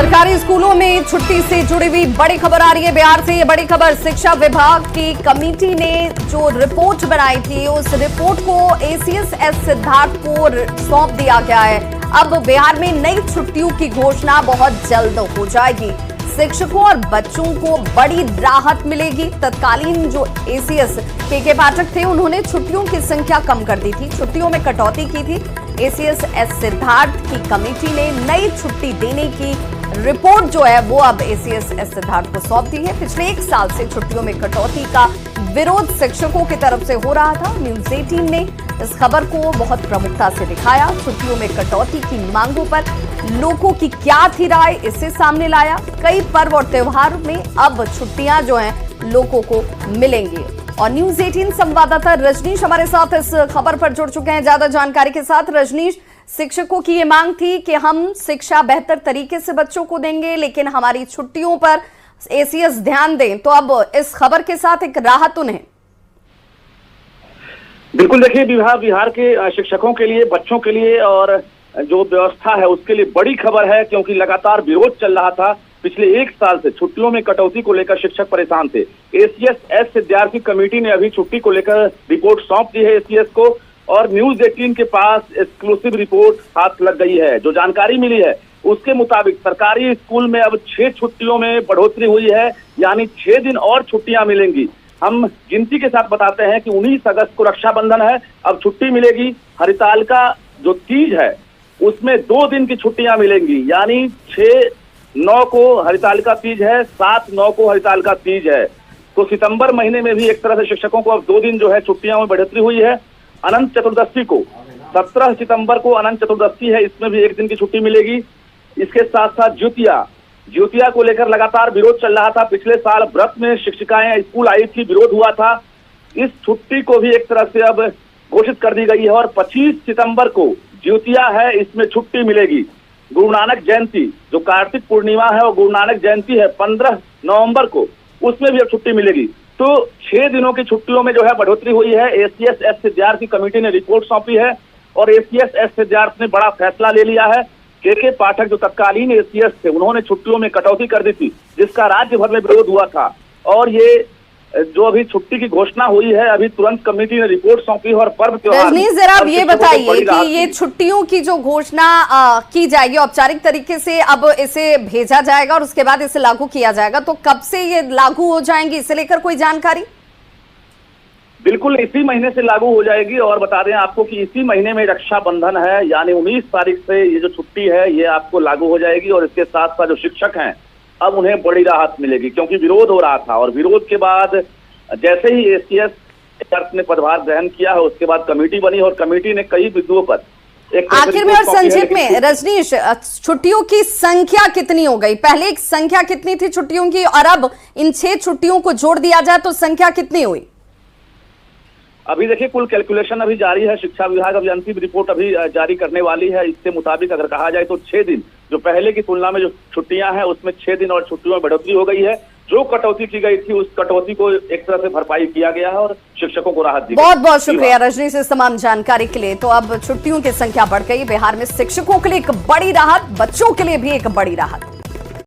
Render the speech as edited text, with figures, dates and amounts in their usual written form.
सरकारी स्कूलों में छुट्टी से जुड़ी हुई बड़ी खबर आ रही है बिहार से। ये बड़ी खबर, शिक्षा विभाग की कमेटी ने जो रिपोर्ट बनाई थी उस रिपोर्ट को एसीएस सिद्धार्थ को सौंप दिया गया है। अब बिहार में नई छुट्टियों की घोषणा बहुत जल्द हो जाएगी। शिक्षकों और बच्चों को बड़ी राहत मिलेगी। तत्कालीन जो एसीएस के पाठक थे उन्होंने छुट्टियों की संख्या कम कर दी थी, छुट्टियों में कटौती की थी। एसीएस सिद्धार्थ की कमेटी ने नई छुट्टी देने की रिपोर्ट जो है वो अब एसीएस सिद्धार्थ को सौंप दी है। पिछले 1 साल से छुट्टियों में कटौती का विरोध शिक्षकों की तरफ से हो रहा था। न्यूज 18 ने इस खबर को बहुत प्रमुखता से दिखाया। छुट्टियों में कटौती की मांगों पर लोगों की क्या थी राय, इसे सामने लाया। कई पर्व और त्योहार में अब छुट्टियां जो हैं लोगों को मिलेंगी। और न्यूज 18 संवाददाता रजनीश हमारे साथ इस खबर पर जुड़ चुके हैं ज्यादा जानकारी के साथ। रजनीश, शिक्षकों की ये मांग थी कि हम शिक्षा बेहतर तरीके से बच्चों को देंगे, लेकिन हमारी छुट्टियों पर एसीएस ध्यान दें, तो अब इस खबर के साथ एक राहत उन्हें। बिल्कुल, देखिए बिहार के शिक्षकों के लिए, बच्चों के लिए और जो व्यवस्था है उसके लिए बड़ी खबर है, क्योंकि लगातार विरोध चल रहा था। पिछले 1 साल से छुट्टियों में कटौती को लेकर शिक्षक परेशान थे। एसीएस सिद्धार्थ की कमेटी ने अभी छुट्टी को लेकर रिपोर्ट सौंप दी है एसीएस को, और न्यूज 18 के पास एक्सक्लूसिव रिपोर्ट हाथ लग गई है। जो जानकारी मिली है उसके मुताबिक सरकारी स्कूल में अब 6 छुट्टियों में बढ़ोतरी हुई है, यानी 6 दिन और छुट्टियां मिलेंगी। हम गिनती के साथ बताते हैं कि 19 अगस्त को रक्षाबंधन है, अब छुट्टी मिलेगी। हरितालिका जो तीज है उसमें 2 दिन की छुट्टियां मिलेंगी, यानी 6-9 को हरितालिका तीज है, 7-9 को हरितालिका तीज है। तो सितंबर महीने में भी एक तरह से शिक्षकों को अब 2 दिन जो है छुट्टियां में बढ़ोतरी हुई है। अनंत चतुर्दशी को 17 सितंबर को अनंत चतुर्दशी है, इसमें भी 1 दिन की छुट्टी मिलेगी। इसके साथ साथ ज्योतिया को लेकर लगातार विरोध चल रहा था। पिछले साल व्रत में शिक्षिकाएं स्कूल आई थी, विरोध हुआ था। इस छुट्टी को भी एक तरह से अब घोषित कर दी गई है। और 25 सितंबर को ज्योतिया है, इसमें छुट्टी मिलेगी। गुरु नानक जयंती जो कार्तिक पूर्णिमा है और गुरु नानक जयंती है 15 नवंबर को, उसमें भी अब छुट्टी मिलेगी। तो 6 दिनों की छुट्टियों में जो है बढ़ोतरी हुई है। एसीएस सिद्धार्थ की कमेटी ने रिपोर्ट सौंपी है और एसीएस सिद्धार्थ ने बड़ा फैसला ले लिया है। के पाठक जो तत्कालीन एसीएस थे उन्होंने छुट्टियों में कटौती कर दी थी, जिसका राज्य भर में विरोध हुआ था। और ये जो अभी छुट्टी की घोषणा हुई है, अभी तुरंत कमेटी ने रिपोर्ट सौंपी और पर्व त्योहार। रजनीश, जरा आप ये बताइए कि ये छुट्टियों की जो घोषणा की जाएगी औपचारिक तरीके से, अब इसे भेजा जाएगा और उसके बाद इसे लागू किया जाएगा, तो कब से ये लागू हो जाएंगी, इसे लेकर कोई जानकारी? बिल्कुल, इसी महीने से लागू हो जाएगी। और बता दें आपको कि इसी महीने में रक्षाबंधन है, यानी 19 तारीख से ये जो छुट्टी है ये आपको लागू हो जाएगी। और इसके साथ साथ जो शिक्षक हैं अब उन्हें बड़ी राहत मिलेगी, क्योंकि विरोध हो रहा था। और विरोध के बाद जैसे ही एसीएस ने पदभार ग्रहण किया है उसके बाद कमेटी बनी और कमेटी ने कई बिंदुओं पर आखिर में और संक्षेप में रजनीश, छुट्टियों की संख्या कितनी हो गई? पहले एक संख्या कितनी थी छुट्टियों की, और अब इन 6 छुट्टियों को जोड़ दिया जाए तो संख्या कितनी हुई? अभी देखिए कुल कैलकुलेशन अभी जारी है। शिक्षा विभाग अभी अंतिम रिपोर्ट अभी जारी करने वाली है। इसके मुताबिक अगर कहा जाए तो 6 दिन जो पहले की तुलना में जो छुट्टियां हैं उसमें 6 दिन और छुट्टियों में बढ़ोतरी हो गई है। जो कटौती की गई थी उस कटौती को एक तरह से भरपाई किया गया है और शिक्षकों को राहत दी। बहुत बहुत शुक्रिया रजनीश इस तमाम जानकारी के लिए। तो अब छुट्टियों की संख्या बढ़ गई। बिहार में शिक्षकों के लिए एक बड़ी राहत, बच्चों के लिए भी एक बड़ी राहत।